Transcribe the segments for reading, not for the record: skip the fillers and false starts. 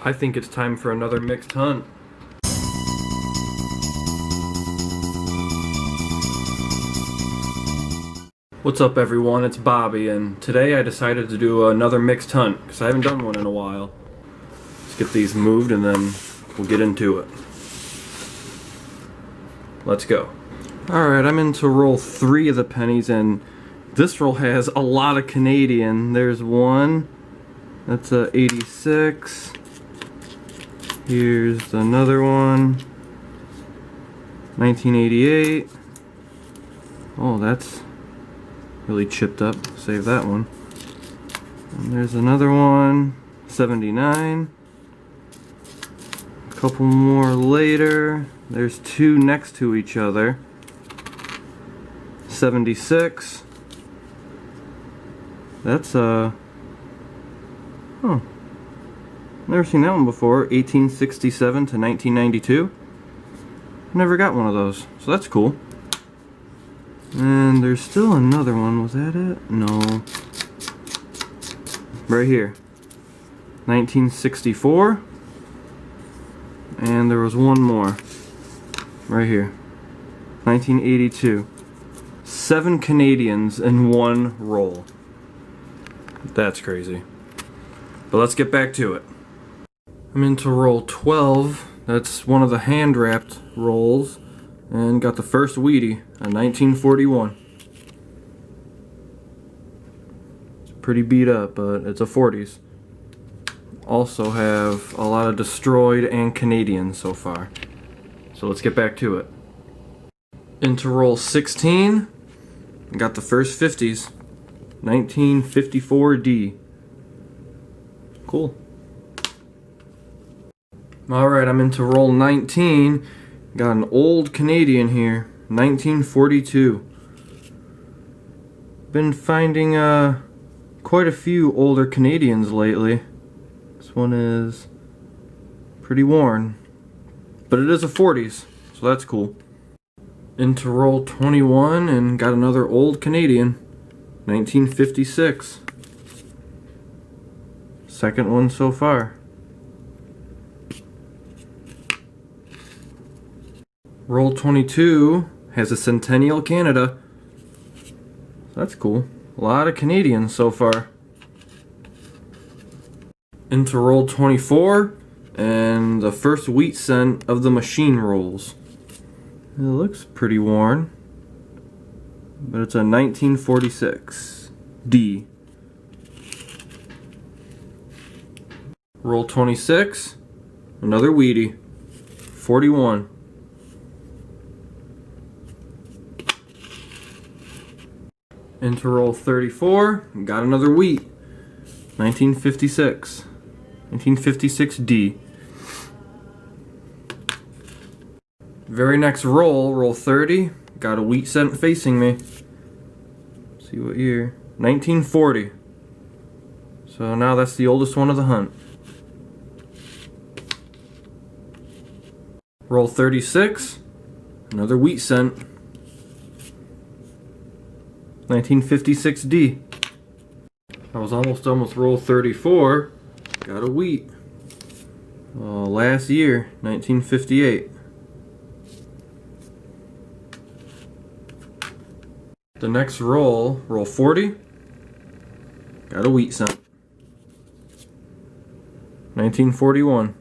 I think it's time for another mixed hunt. What's up everyone, it's Bobby, and today I decided to do another mixed hunt because I haven't done one in a while. Let's get these moved and then we'll get into it. Let's go. Alright, I'm into roll 3 of the pennies, and this roll has a lot of Canadian. There's one, that's a 86. Here's another one, 1988. Oh, that's really chipped up. Save that one. And there's another one, 79. A couple more later. There's two next to each other. 76. That's never seen that one before. 1867 to 1992. Never got one of those, so that's cool. And there's still another one. Was that it? No. Right here. 1964. And there was one more. Right here. 1982. 7 Canadians in one roll. That's crazy. But let's get back to it. I'm into roll 12. That's one of the hand-wrapped rolls. And got the first Wheatie, a 1941. It's pretty beat up, but it's a 40s. Also have a lot of destroyed and Canadian so far. So let's get back to it. Into roll 16. Got the first 50s. 1954D. Cool. Alright, I'm into roll 19. Got an old Canadian here, 1942. Been finding quite a few older Canadians lately. This one is pretty worn, but it is a 40s, so that's cool. Into roll 21 and got another old Canadian, 1956. Second one so far. Roll 22 has a Centennial Canada. That's cool. A lot of Canadians so far. Into roll 24 and the first wheat cent of the machine rolls. It looks pretty worn, but it's a 1946 D. Roll 26, another Wheatie, 41. Into roll 34, got another wheat, 1956, 1956D. Very next roll, roll 30, got a wheat cent facing me. Let's see what year, 1940. So now that's the oldest one of the hunt. Roll 36, another wheat cent. 1956D. I was almost done with roll 34. Got a wheat. Last year, 1958. The next roll, roll 40. Got a wheat cent. 1941.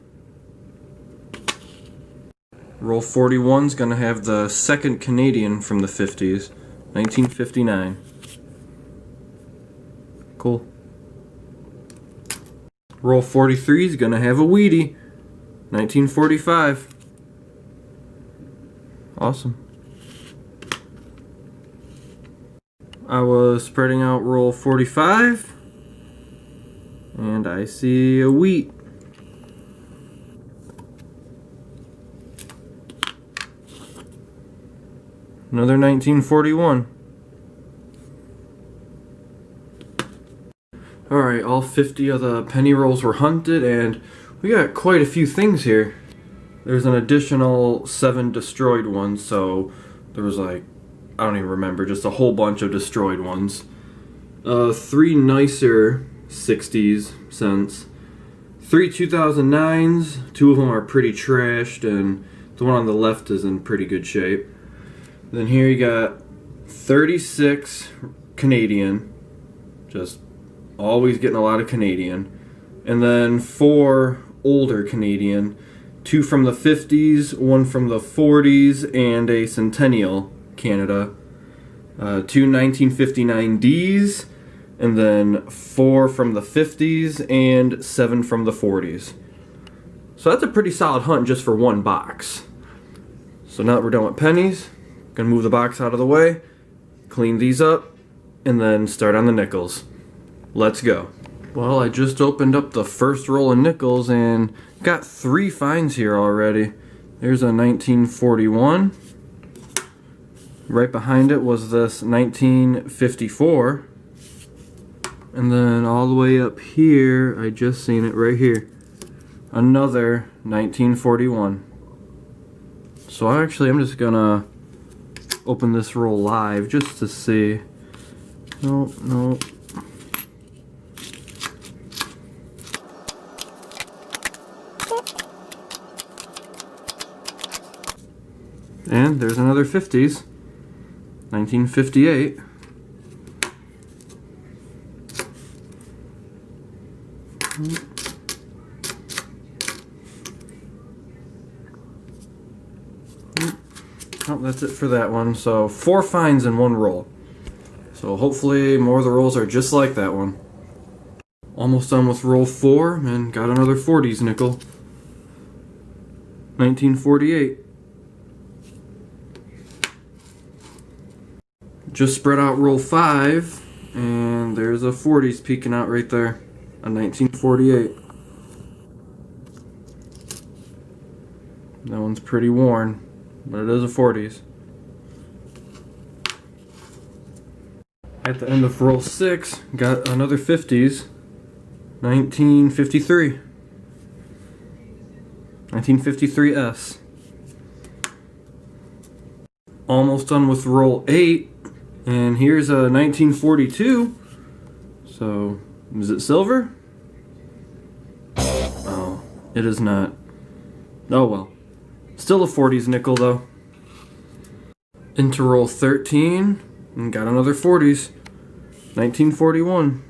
Roll 41's gonna have the second Canadian from the 50s. 1959. Cool. Roll 43 is gonna have a Wheatie. 1945. Awesome. I was spreading out roll 45 and I see a wheat. Another 1941. Alright, all 50 of the penny rolls were hunted, and we got quite a few things here. There's an additional 7 destroyed ones, so there was like, I don't even remember, just a whole bunch of destroyed ones. 3 nicer 60s cents, 3 2009s. 2 of them are pretty trashed, and the one on the left is in pretty good shape. Then here you got 36 Canadian, just always getting a lot of Canadian. And then 4 older Canadian, 2 from the 50s, 1 from the 40s, and a Centennial Canada. 2 1959Ds, and then 4 from the 50s and 7 from the 40s. So that's a pretty solid hunt just for one box. So now that we're done with pennies, gonna move the box out of the way, clean these up, and then start on the nickels. Let's go. Well, I just opened up the first roll of nickels and got 3 finds here already. There's a 1941. Right behind it was this 1954. And then all the way up here, I just seen it right here, another 1941. So I'm just gonna open this roll live just to see. Nope. And there's another 50s, 1958. Oh, that's it for that one. So 4 finds in one roll. So hopefully more of the rolls are just like that one. Almost done with roll 4 and got another 40s nickel. 1948. Just spread out roll 5 and there's a 40s peeking out right there. A 1948. That one's pretty worn, but it is a 40s. At the end of roll 6, got another 50s. 1953. 1953S. Almost done with roll 8, and here's a 1942. So, is it silver? Oh, it is not. Oh well. Still a 40s nickel though. Into roll 13, and got another 40s. 1941.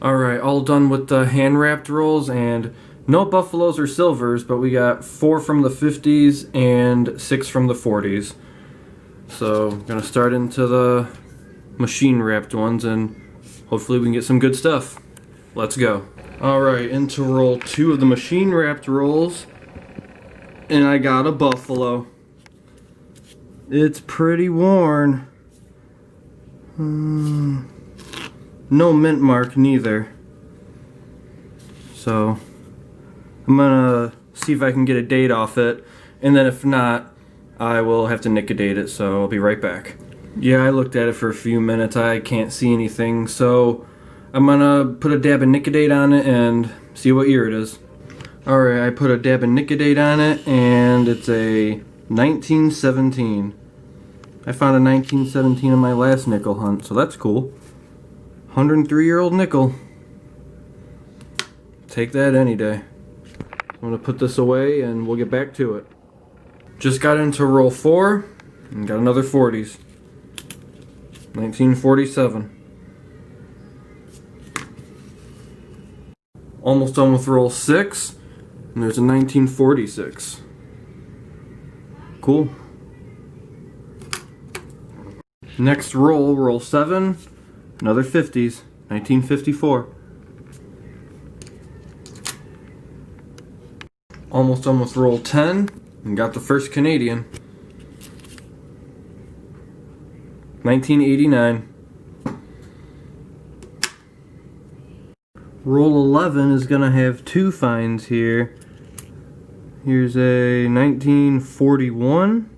Alright, all done with the hand wrapped rolls, and no buffaloes or silvers, but we got 4 from the 50s and 6 from the 40s. So, gonna start into the machine wrapped ones, and hopefully we can get some good stuff. Let's go. Alright, into roll 2 of the machine wrapped rolls, and I got a buffalo. It's pretty worn. No mint mark neither. So I'm gonna see if I can get a date off it, and then if not, I will have to nicodate it, so I'll be right back. Yeah, I looked at it for a few minutes. I can't see anything, so I'm gonna put a dab of nicodate on it and see what year it is. Alright, I put a dab of nicodate on it, and it's a 1917. I found a 1917 in my last nickel hunt, so that's cool. 103-year-old nickel. Take that any day. I'm gonna put this away and we'll get back to it. Just got into roll 4 and got another 40s. 1947. Almost done with roll 6, and there's a 1946. Cool. Next roll, roll 7, another 50s, 1954. Almost done with roll 10, and got the first Canadian. 1989. Roll 11 is gonna have 2 finds here. Here's a 1941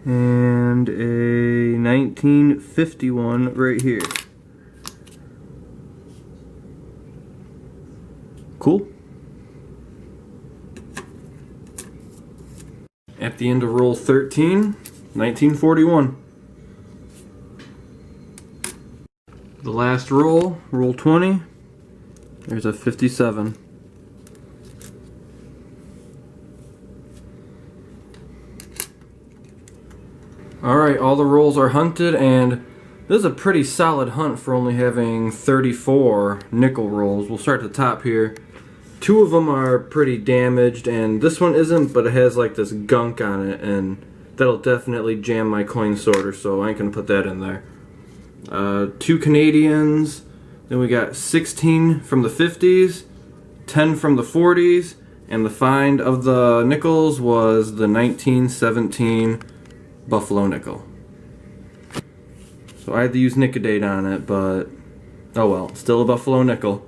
and a 1951 right here. Cool. At the end of roll 13, 1941. The last roll, roll 20. There's a 57. Alright, all the rolls are hunted, and this is a pretty solid hunt for only having 34 nickel rolls. We'll start at the top here. 2 of them are pretty damaged, and this one isn't, but it has like this gunk on it, and that'll definitely jam my coin sorter, so I ain't gonna put that in there. 2 Canadians, then we got 16 from the 50s, 10 from the 40s, and the find of the nickels was the 1917 Buffalo nickel. So I had to use Nicodate on it, but oh well, still a Buffalo nickel.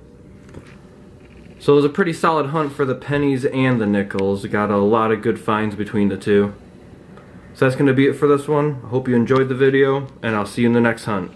So it was a pretty solid hunt for the pennies and the nickels. Got a lot of good finds between the two. So that's going to be it for this one. I hope you enjoyed the video, and I'll see you in the next hunt.